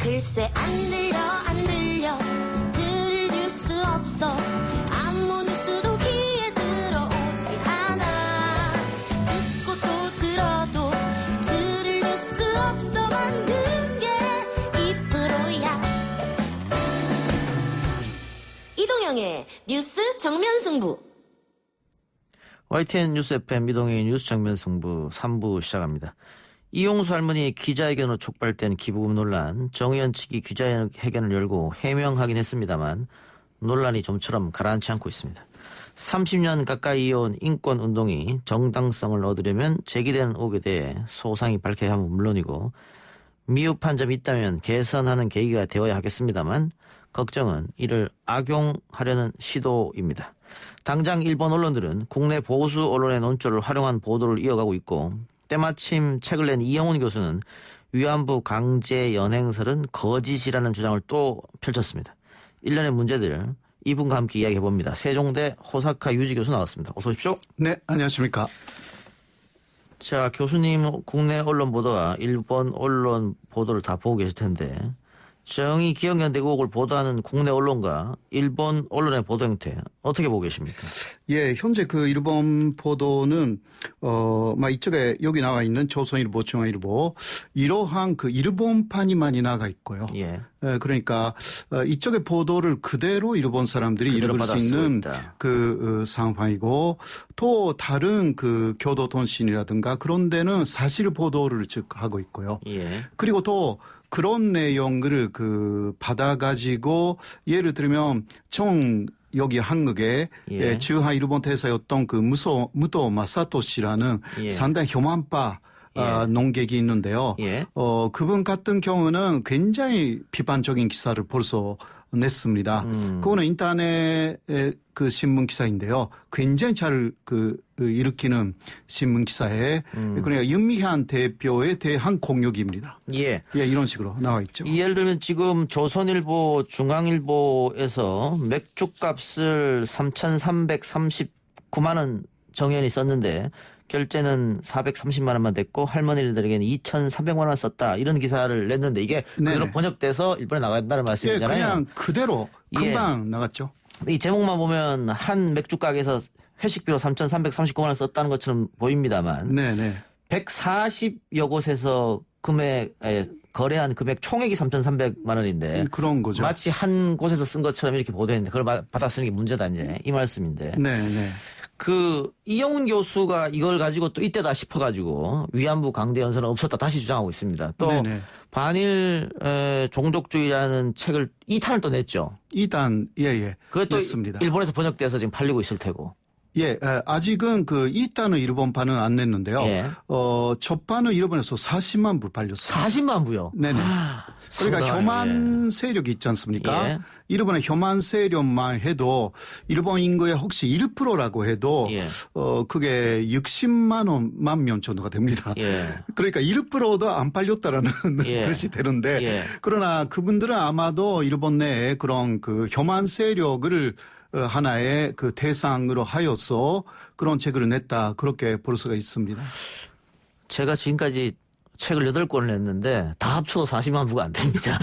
글쎄 안 들려 들을 뉴스 없어 아무 뉴스도 귀에 들어오지 않아 듣고 또 들어도 들을 뉴스 없어 만든 게 2%야 이동영의 뉴스 정면 승부. YTN 뉴스 FM 이동영의 뉴스 정면 승부 3부 시작합니다. 이용수 할머니 기자회견으로 촉발된 기부금 논란, 정의연 측이 기자회견을 열고 해명하긴 했습니다만 논란이 좀처럼 가라앉지 않고 있습니다. 30년 가까이 이어온 인권운동이 정당성을 얻으려면 제기되는 의혹에 대해 소상히 밝혀야 하면 물론이고 미흡한 점이 있다면 개선하는 계기가 되어야 하겠습니다만 걱정은 이를 악용하려는 시도입니다. 당장 일본 언론들은 국내 보수 언론의 논조를 활용한 보도를 이어가고 있고 때마침 책을 낸 이영훈 교수는 위안부 강제 연행설은 거짓이라는 주장을 또 펼쳤습니다. 일련의 문제들 이분과 함께 이야기해봅니다. 세종대 호사카 유지 교수 나왔습니다. 어서 오십시오. 네, 안녕하십니까. 자, 교수님 국내 언론 보도와 일본 언론 보도를 다 보고 계실 텐데 정의기억연대 의혹을 보도하는 국내 언론과 일본 언론의 보도 형태 어떻게 보고 계십니까? 예, 현재 그 일본 보도는 이쪽에 여기 나와 있는 조선일보, 중앙일보 이러한 그 일본판이 많이 나가 있고요. 예. 그러니까 이쪽의 보도를 그대로 일본 사람들이 읽을 수 있는 그 상황이고 또 다른 그 교도통신이라든가 그런 데는 사실 보도를 즉 하고 있고요. 예. 그리고 또 그런 내용을 받아가지고 예를 들면 여기 한국의 주하 일본 대사였던 그 무토 마사토 씨라는 상당히 혐한파 농객이 있는데요. 그분 같은 경우는 굉장히 비판적인 기사를 벌써 냈습니다. 그거는 인터넷 그 신문 기사인데요. 굉장히 잘 일으키는 신문 기사에 그러니까 윤미향 대표에 대한 공격입니다. 예, 이런 식으로 나와 있죠. 예를 들면 지금 조선일보, 중앙일보에서 맥주값을 3,339만 원 정연이 썼는데 결제는 430만 원만 됐고 할머니들에게는 2,300만 원 썼다. 이런 기사를 냈는데 이게 그대로 번역돼서 일본에 나간다는 말씀이잖아요. 그냥 그대로 금방 나갔죠. 이 제목만 보면 한 맥주 가게에서 회식비로 3,339만 원 썼다는 것처럼 보입니다만 140여 곳에서 거래한 금액 총액이 3,300만 원인데 그런 거죠. 마치 한 곳에서 쓴 것처럼 이렇게 보도했는데 그걸 받아 쓰는 게 문제다 이제 이 말씀인데. 그 이영훈 교수가 이걸 가지고 또 이때다 싶어가지고 위안부 강제 연설은 없었다 다시 주장하고 있습니다. 또 반일 종족주의라는 책을 2탄을 또 냈죠. 2탄 그것도 냈습니다. 일본에서 번역돼서 지금 팔리고 있을 테고. 아직은 그 2탄은 일본판은 안 냈는데요. 첫 판은 일본에서 40만 부 팔렸어요. 40만 부요? 네네. 그러니까 혐한 세력이 있지 않습니까? 일본의 혐한 세력만 해도 일본 인구의 혹시 1%라고 해도 그게 60만 명 정도가 됩니다. 그러니까 1%도 안 팔렸다라는 뜻이 되는데 그러나 그분들은 아마도 일본 내에 그런 그 혐한 세력을 하나의 그 대상으로 하여서 그런 책을 냈다. 그렇게 볼 수가 있습니다. 제가 지금까지 책을 8권을 냈는데 다 합쳐도 40만 부가 안 됩니다.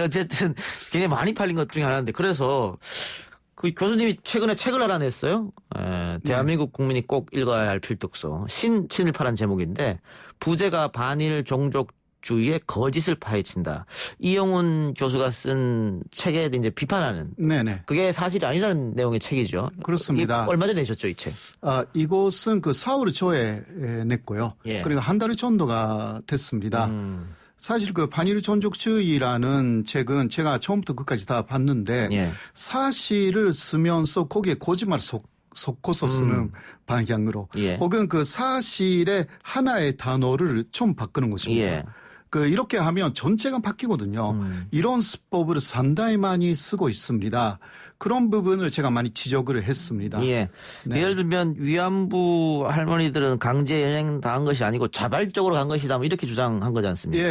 어쨌든 굉장히 많이 팔린 것 중에 하나인데 그래서 그 교수님이 최근에 책을 하나 냈어요. 대한민국 국민이 꼭 읽어야 할 필독서 친일파란 제목인데 부제가 반일 종족 주의의 거짓을 파헤친다. 이영훈 교수가 쓴 책에 이제 비판하는. 그게 사실이 아니라는 내용의 책이죠. 그렇습니다. 얼마 전에 내셨죠, 이 책? 이곳은 그 4월 초에 냈고요. 그리고 한 달 정도가 됐습니다. 사실 그 반일 종족주의라는 책은 제가 처음부터 끝까지 다 봤는데 사실을 쓰면서 거기에 거짓말을 섞어서 쓰는 방향으로 혹은 그 사실의 하나의 단어를 좀 바꾸는 것입니다. 이렇게 하면 전체가 바뀌거든요. 이런 수법을 상당히 많이 쓰고 있습니다. 그런 부분을 제가 많이 지적을 했습니다. 예를 들면 위안부 할머니들은 강제 연행 당한 것이 아니고 자발적으로 간 것이다. 이렇게 주장한 거지 않습니까?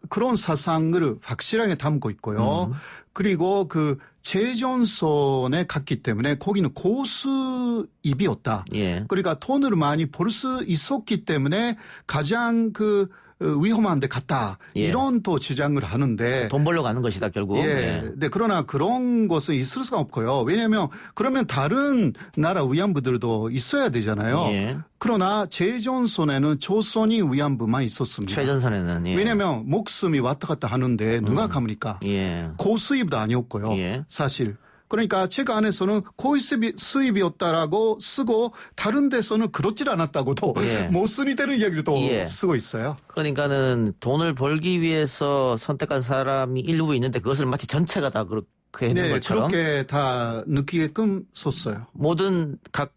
그런 사상을 확실하게 담고 있고요. 그리고 그 재전선에 갔기 때문에 거기는 고수입이었다. 그러니까 돈을 많이 벌 수 있었기 때문에 가장 그 위험한 데 갔다. 예. 이런 또 주장을 하는데. 돈 벌러 가는 것이다 결국. 예. 네. 네. 그러나 그런 것은 있을 수가 없고요. 왜냐하면 그러면 다른 나라 위안부들도 있어야 되잖아요. 예. 그러나 제전선에는 조선이 위안부만 있었습니다. 최전선에는. 예. 왜냐하면 목숨이 왔다 갔다 하는데 누가 갑니까? 예. 고수입도 아니었고요. 예. 사실. 그러니까 책 안에서는 고수입이었다라고 쓰고 다른 데서는 그렇질 않았다고도 예. 모순이 되는 이야기를 또 예. 쓰고 있어요. 그러니까는 돈을 벌기 위해서 선택한 사람이 일부 있는데 그것을 마치 전체가 다 그렇게 했는 네, 것처럼 그렇게 다 느끼게끔 썼어요. 모든 각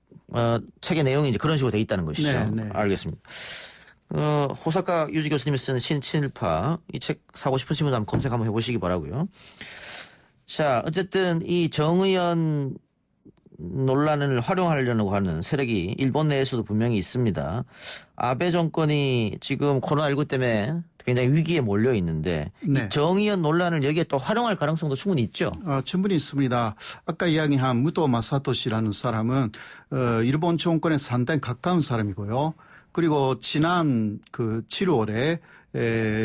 책의 내용이 이제 그런 식으로 돼 있다는 것이죠. 네, 네. 알겠습니다. 호사카 유지 교수님이 쓴 친일파 이 책 사고 싶으신 분 한번 검색 한번 해보시기 바라고요. 자, 어쨌든 이 정의연 논란을 활용하려고 하는 세력이 일본 내에서도 분명히 있습니다. 아베 정권이 지금 코로나19 때문에 굉장히 위기에 몰려 있는데 네. 이 정의연 논란을 여기에 또 활용할 가능성도 충분히 있죠. 충분히 있습니다. 아까 이야기한 무토 마사토 씨라는 사람은 일본 정권에 상당히 가까운 사람이고요. 그리고 지난 그 7월에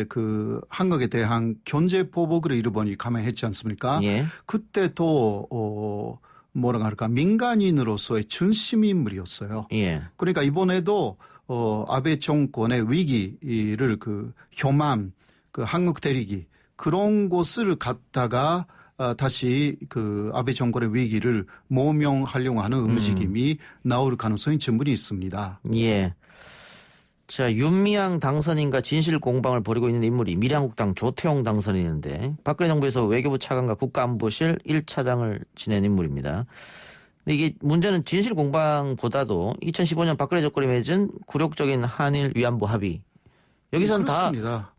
그 한국에 대한 견제 보복을 일본이 감행했지 않습니까? 예. 그때 또 뭐라고 할까 민간인으로서의 중심 인물이었어요. 예. 그러니까 이번에도 아베 정권의 위기를 그 교만, 그 한국 대리기 그런 곳을 갖다가 다시 그 아베 정권의 위기를 모명하려고 하는 움직임이 나올 가능성이 충분히 있습니다. 예. 자, 윤미향 당선인과 진실 공방을 벌이고 있는 인물이 미래한국당 조태용 당선인인데 박근혜 정부에서 외교부 차관과 국가안보실 1차장을 지낸 인물입니다. 근데 이게 문제는 진실 공방보다도 2015년 박근혜 정권이 맺은 굴욕적인 한일 위안부 합의. 여기서는 그렇습니다.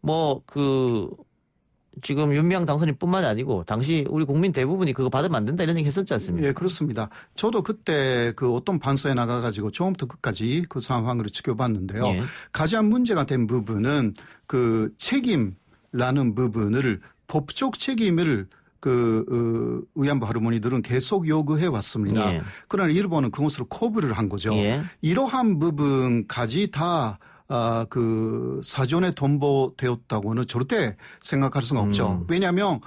지금 윤미향 당선인뿐만이 아니고 당시 우리 국민 대부분이 그거 받으면 안 된다 이런 얘기 했었지 않습니까? 예, 그렇습니다. 저도 그때 그 어떤 반서에 나가가지고 처음부터 끝까지 그 상황을 지켜봤는데요. 예. 가장 문제가 된 부분은 그 책임라는 부분을 법적 책임을 위안부 할머니들은 계속 요구해 왔습니다. 예. 그러나 일본은 그것으로 거부를 한 거죠. 예. 이러한 부분까지 다 그 사전에 동보되었다고는 절대 생각할 수가 없죠. 왜냐하면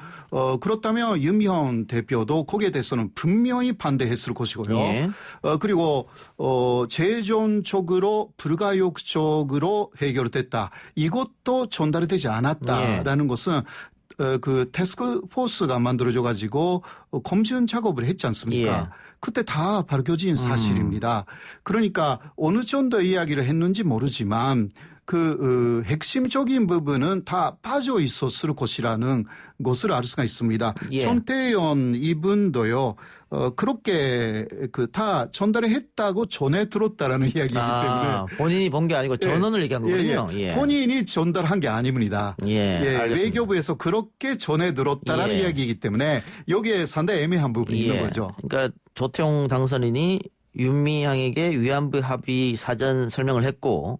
그렇다면 윤미향 대표도 거기에 대해서는 분명히 반대했을 것이고요. 예. 그리고 재정적으로 불가역적으로 해결됐다. 이것도 전달이 되지 않았다라는 것은 그 태스크 포스가 만들어져 가지고 검증 작업을 했지 않습니까? 예. 그때 다 밝혀진 사실입니다. 그러니까 어느 정도 이야기를 했는지 모르지만 그 핵심적인 부분은 다 빠져 있었을 것이라는 것을 알 수가 있습니다. 예. 손태현 이분도요. 그렇게 다 전달을 했다고 전해 들었다라는 이야기이기 때문에 본인이 본 게 아니고 전원을 얘기한 거군요. 예. 본인이 전달한 게 아닙니다. 알겠습니다. 외교부에서 그렇게 전해 들었다라는 이야기이기 때문에 여기에 상당히 애매한 부분이 있는 거죠. 그러니까 조태용 당선인이 윤미향에게 위안부 합의 사전 설명을 했고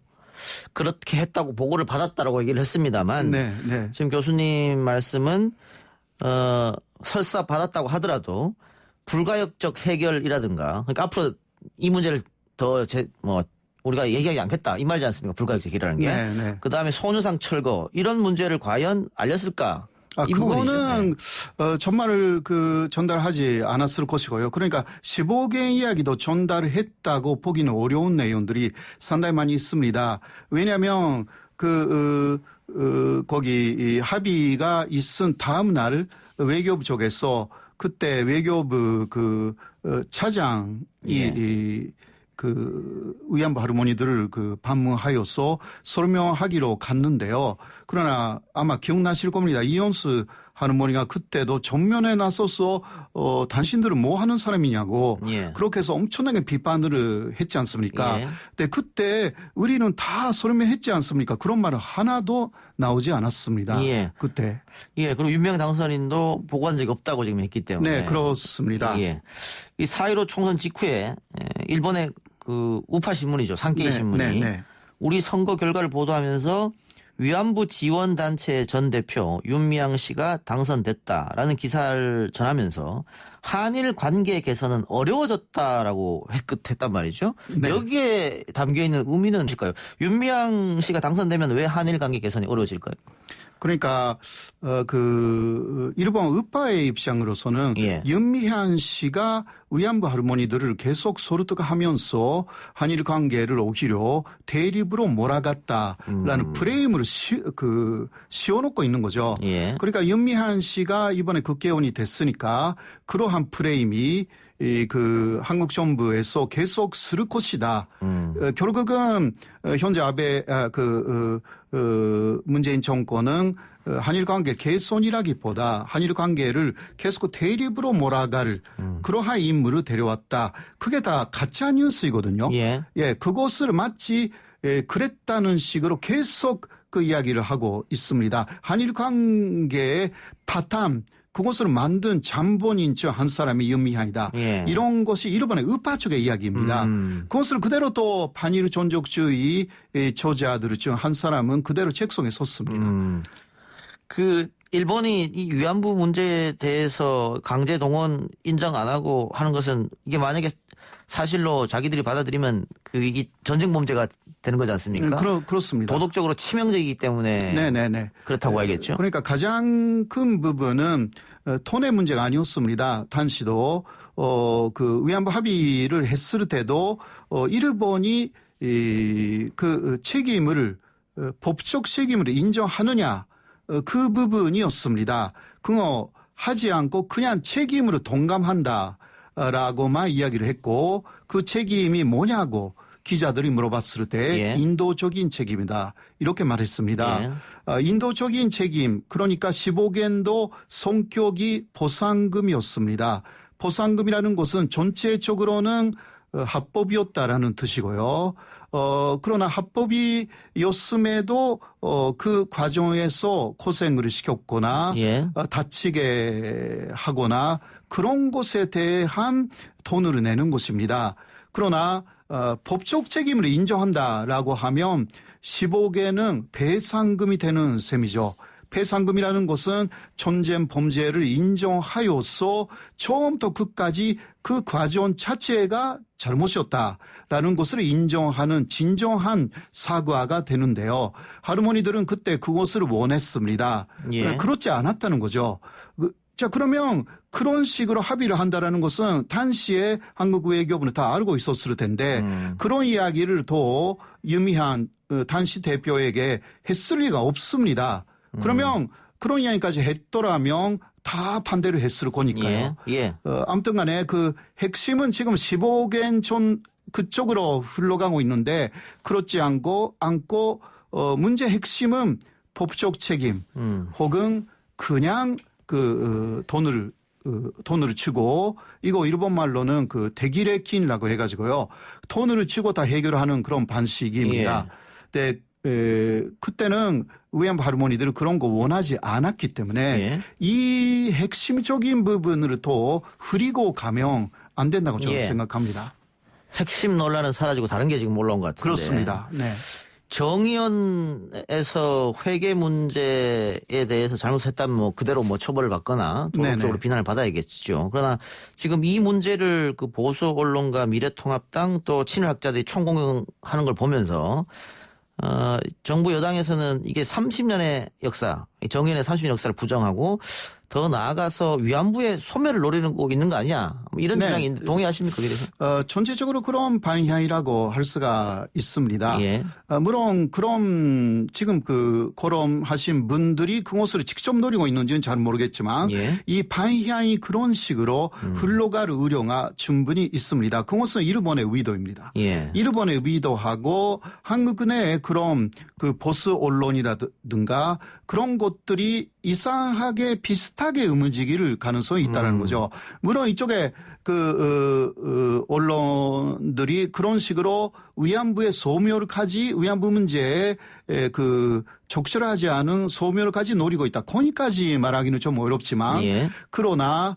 그렇게 했다고 보고를 받았다라고 얘기를 했습니다만 네. 지금 교수님 말씀은 설사 받았다고 하더라도 불가역적 해결이라든가 그러니까 앞으로 이 문제를 더 우리가 얘기하지 않겠다 이 말이지 않습니까? 불가역적 해결이라는 게. 네. 그다음에 손유상 철거 이런 문제를 과연 알렸을까? 이 그거는 전말을 전달하지 않았을 것이고요. 그러니까 15개 이야기도 전달했다고 보기는 어려운 내용들이 상당히 많이 있습니다. 왜냐하면 거기 이 합의가 있은 다음 날 외교부 쪽에서 그때 외교부 차장이 위안부 할머니들을 방문하여서 설명하기로 갔는데요. 그러나 아마 기억나실 겁니다. 이현수 할머니가 그때도 전면에 나서서 당신들은 뭐 하는 사람이냐고 그렇게 해서 엄청나게 비판을 했지 않습니까? 근데 그때 우리는 다 설명했지 않습니까? 그런 말은 하나도 나오지 않았습니다. 그때. 그리고 윤미향 당선인도 보고한 적이 없다고 지금 했기 때문에. 네, 그렇습니다. 이 4.15 총선 직후에 일본의 우파 신문이죠. 산케이 신문이 우리 선거 결과를 보도하면서 위안부 지원단체 전 대표 윤미향 씨가 당선됐다라는 기사를 전하면서 한일 관계 개선은 어려워졌다라고 했단 말이죠. 네. 여기에 담겨있는 의미는 뭘까요? 윤미향 씨가 당선되면 왜 한일 관계 개선이 어려워질까요? 그러니까 일본 의파의 입장으로서는 예. 윤미향 씨가 위안부 할머니들을 계속 설득하면서 한일 관계를 오히려 대립으로 몰아갔다라는 프레임을 씌워놓고 있는 거죠. 예. 그러니까 윤미향 씨가 이번에 국회의원이 됐으니까 그러한 프레임이 한국 정부에서 계속 쓸 것이다. 결국은 현재 아베 문재인 정권은 한일 관계 개선이라기보다 한일 관계를 계속 대립으로 몰아갈 그러한 인물을 데려왔다. 그게 다 가짜 뉴스이거든요. 예. 예, 그것을 마치 그랬다는 식으로 계속 그 이야기를 하고 있습니다. 한일 관계의 바탕 그것을 만든 잠본인처 한 사람이 윤미향이다. 예. 이런 것이 일본의 의파 쪽의 이야기입니다. 그것을 그대로 또 반일 전적주의 저자들 중 한 사람은 그대로 책송에 섰습니다. 일본이 이 위안부 문제에 대해서 강제 동원 인정 안 하고 하는 것은 이게 만약에 사실로 자기들이 받아들이면 이게 전쟁 범죄가 되는 거지 않습니까? 그렇습니다. 도덕적으로 치명적이기 때문에 네네네. 그렇다고 봐야겠죠. 그러니까 가장 큰 부분은 돈의 문제가 아니었습니다. 단시도 위안부 합의를 했을 때도 일본이 책임을 법적 책임을 인정하느냐 그 부분이었습니다. 그거 하지 않고 그냥 책임으로 동감한다라고만 이야기를 했고 그 책임이 뭐냐고 기자들이 물어봤을 때 예. 인도적인 책임이다 이렇게 말했습니다. 예. 인도적인 책임 그러니까 15겐도 성격이 보상금이었습니다. 보상금이라는 것은 전체적으로는 합법이었다라는 뜻이고요. 그러나 합법이었음에도 그 과정에서 고생을 시켰거나 예. 다치게 하거나 그런 것에 대한 돈을 내는 것입니다. 그러나 법적 책임을 인정한다라고 하면 15개는 배상금이 되는 셈이죠. 배상금이라는 것은 전쟁 범죄를 인정하여서 처음부터 끝까지 그 과정 자체가 잘못이었다라는 것을 인정하는 진정한 사과가 되는데요. 할머니들은 그때 그것을 원했습니다. 예. 그렇지 않았다는 거죠. 자, 그러면 그런 식으로 합의를 한다라는 것은 당시에 한국 외교부는 다 알고 있었을 텐데 그런 이야기를 또 윤미향 당시 대표에게 했을 리가 없습니다. 그러면 그런 이야기까지 했더라면 다 반대를 했을 거니까요. 예. 아무튼 간에 그 핵심은 지금 15개 전 그쪽으로 흘러가고 있는데 그렇지 않고 문제 핵심은 법적 책임 혹은 그냥 돈을 치고 이거 일본 말로는 대기레킨이라고 해가지고요. 돈을 치고 다 해결하는 그런 방식입니다. 근데 그때는 위안부 할머니들은 그런 거 원하지 않았기 때문에 예. 이 핵심적인 부분을 또 흐리고 가면 안 된다고 저는 생각합니다. 핵심 논란은 사라지고 다른 게 지금 올라온 것 같은데. 그렇습니다. 네. 정의원에서 회계 문제에 대해서 잘못했다면 그대로 처벌을 받거나 도덕적으로 네네. 비난을 받아야겠죠. 그러나 지금 이 문제를 보수 언론과 미래통합당 또 친일학자들이 총공격하는 걸 보면서 정부 여당에서는 이게 30년의 역사, 정의원의 30년 역사를 부정하고 더 나아가서 위안부의 소멸을 노리는 거 있는 거 아니야? 이런 주장이 있는데 동의하십니까? 그래서? 전체적으로 그런 방향이라고 할 수가 있습니다. 예. 물론 그런 지금 거론하신 분들이 그것을 직접 노리고 있는지는 잘 모르겠지만 예. 이 방향이 그런 식으로 흘러갈 우려가 충분히 있습니다. 그것은 일본의 의도입니다. 예. 일본의 의도하고 한국 내에 그런 보수 언론이라든가 그런 것들이 이상하게 비슷하게 움직일 가능성이 있다는 거죠. 물론 이쪽에 언론들이 그런 식으로 위안부 문제에 적절하지 않은 소멸까지 노리고 있다. 거기까지 말하기는 좀 어렵지만 예. 그러나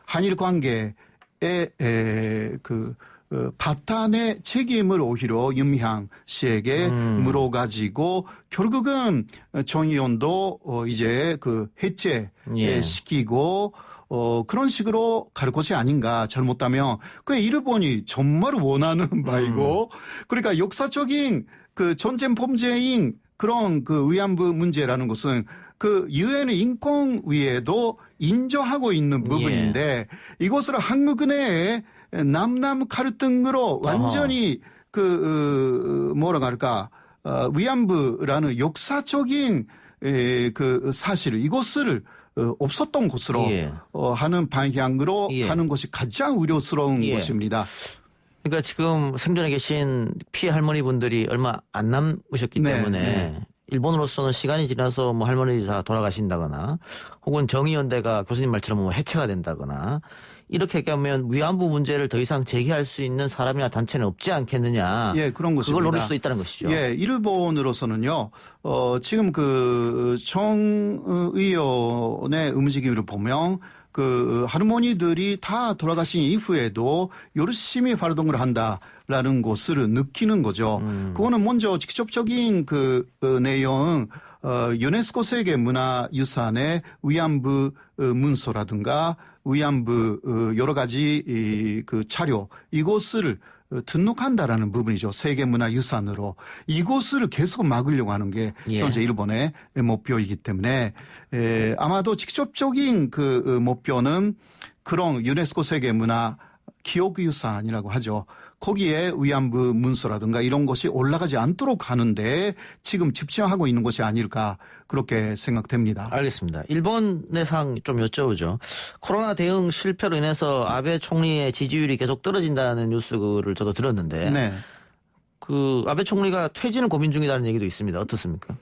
한일 관계에 파탄의 책임을 오히려 윤미향 씨에게 물어가지고 결국은 정의원도 이제 그 해체시키고 그런 식으로 갈 것이 아닌가. 잘못하면 그 일본이 정말 원하는 바이고 그러니까 역사적인 그 전쟁 범죄인 그런 그 위안부 문제라는 것은 그 유엔 인권위에도 인정하고 있는 부분인데 이것을 한국 내에 남남 갈등으로 완전히 뭐라 할까 위안부라는 역사적인 그 사실 이것을 없었던 것으로 하는 방향으로 가는 것이 가장 우려스러운 것입니다. 그러니까 지금 생존에 계신 피해 할머니 분들이 얼마 안 남으셨기 때문에 일본으로서는 시간이 지나서 뭐 할머니 다 돌아가신다거나 혹은 정의연대가 교수님 말처럼 뭐 해체가 된다거나 이렇게 하면 위안부 문제를 더 이상 제기할 수 있는 사람이나 단체는 없지 않겠느냐. 예, 그런 것입니다. 그걸 노릴 수도 있다는 것이죠. 예, 일본으로서는요, 지금 그 정의원의 움직임을 보면 그 할머니들이 다 돌아가신 이후에도 열심히 활동을 한다라는 것을 느끼는 거죠. 그거는 먼저 직접적인 그 내용, 유네스코 세계 문화유산의 위안부 문서라든가 위안부 여러 가지 그 자료 이것을 등록한다라는 부분이죠. 세계문화유산으로. 이것을 계속 막으려고 하는 게 현재 일본의 목표이기 때문에 아마도 직접적인 그 목표는 그런 유네스코 세계문화 기억유산이라고 하죠. 거기에 위안부 문서라든가 이런 것이 올라가지 않도록 하는데 지금 집중하고 있는 것이 아닐까 그렇게 생각됩니다. 알겠습니다. 일본의 상 좀 여쭤보죠. 코로나 대응 실패로 인해서 아베 총리의 지지율이 계속 떨어진다는 뉴스를 저도 들었는데 그 아베 총리가 퇴진을 고민 중이라는 얘기도 있습니다. 어떻습니까?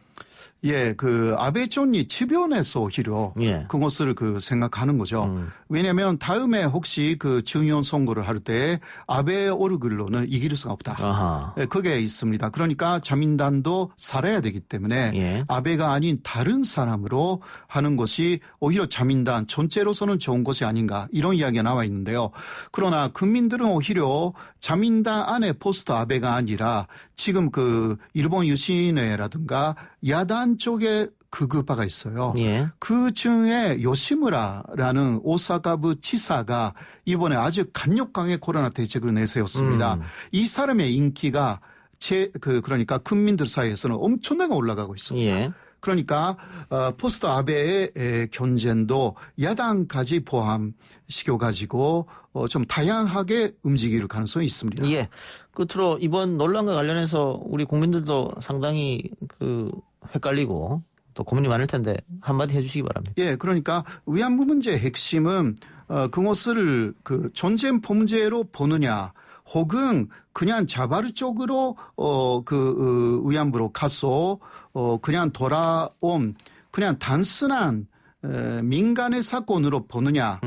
예, 그 아베 총리 주변에서 오히려 그것을 그 생각하는 거죠. 왜냐하면 다음에 혹시 그 중의원 선거를 할 때 아베 얼굴로는 이길 수가 없다. 예, 그게 있습니다. 그러니까 자민당도 살아야 되기 때문에 아베가 아닌 다른 사람으로 하는 것이 오히려 자민당 전체로서는 좋은 것이 아닌가 이런 이야기가 나와 있는데요. 그러나 국민들은 오히려 자민당 안에 포스트 아베가 아니라 지금 그 일본 유신회라든가 야당 쪽에 극우파가 있어요. 그 중에 요시무라라는 오사카부 지사가 이번에 아주 강력하게 코로나 대책을 내세웠습니다. 이 사람의 인기가 그러니까 국민들 사이에서는 엄청나게 올라가고 있습니다. 그러니까 포스트 아베의 견제도 야당까지 포함시켜가지고 좀 다양하게 움직일 가능성이 있습니다. 예. 끝으로 이번 논란과 관련해서 우리 국민들도 상당히 그 헷갈리고 또 고민이 많을 텐데 한마디 해주시기 바랍니다. 예, 그러니까 위안부 문제의 핵심은 그것을 그 전쟁 범죄로 보느냐 혹은 그냥 자발적으로 위안부로 가서 그냥 돌아온 그냥 단순한 민간의 사건으로 보느냐.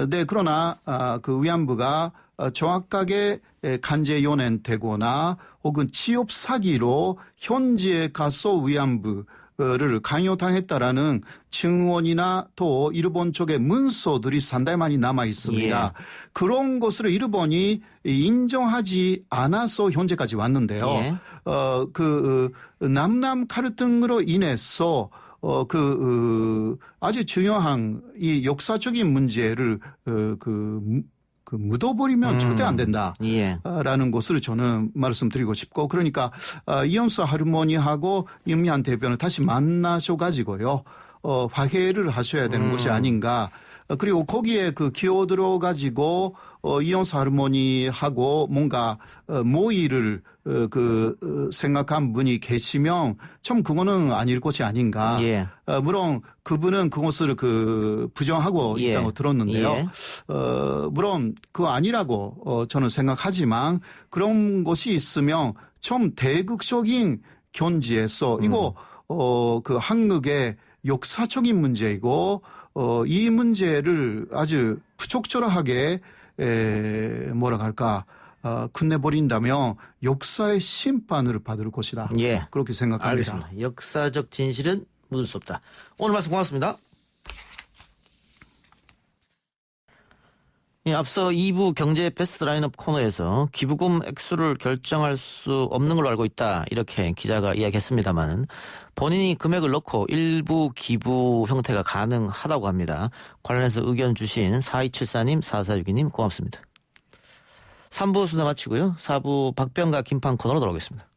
네, 그러나 그 위안부가 정확하게 간제 연행되거나 혹은 취업 사기로 현지에 가서 위안부를 강요당했다라는 증언이나 또 일본 쪽의 문서들이 상당히 많이 남아 있습니다. 그런 것을 일본이 인정하지 않아서 현재까지 왔는데요. 남남 갈등으로 인해서 아주 중요한 이 역사적인 문제를 묻어버리면 절대 안 된다라는 것을 저는 말씀드리고 싶고 그러니까 이현수 할머니하고 윤미향 대표는 다시 만나셔가지고요 화해를 하셔야 되는 것이 아닌가. 그리고 거기에 그 기어들어 가지고 이현수 할머니하고 뭔가 모의를 생각한 분이 계시면 참 그거는 아닐 것이 아닌가. 물론 그분은 그것을 부정하고 있다고 들었는데요. 물론 그거 아니라고 저는 생각하지만 그런 것이 있으면 좀 대극적인 견지에서 이거 한국의 역사적인 문제이고 이 문제를 아주 부적절하게 뭐라 할까 끝내버린다면 역사의 심판을 받을 것이다. 그렇게 생각합니다. 알겠습니다. 역사적 진실은 묻을 수 없다. 오늘 말씀 고맙습니다. 예, 앞서 2부 경제 베스트 라인업 코너에서 기부금 액수를 결정할 수 없는 걸로 알고 있다. 이렇게 기자가 이야기했습니다만 본인이 금액을 넣고 일부 기부 형태가 가능하다고 합니다. 관련해서 의견 주신 4274님, 4462님 고맙습니다. 3부 순서 마치고요. 4부 박병가 김판 코너로 돌아오겠습니다.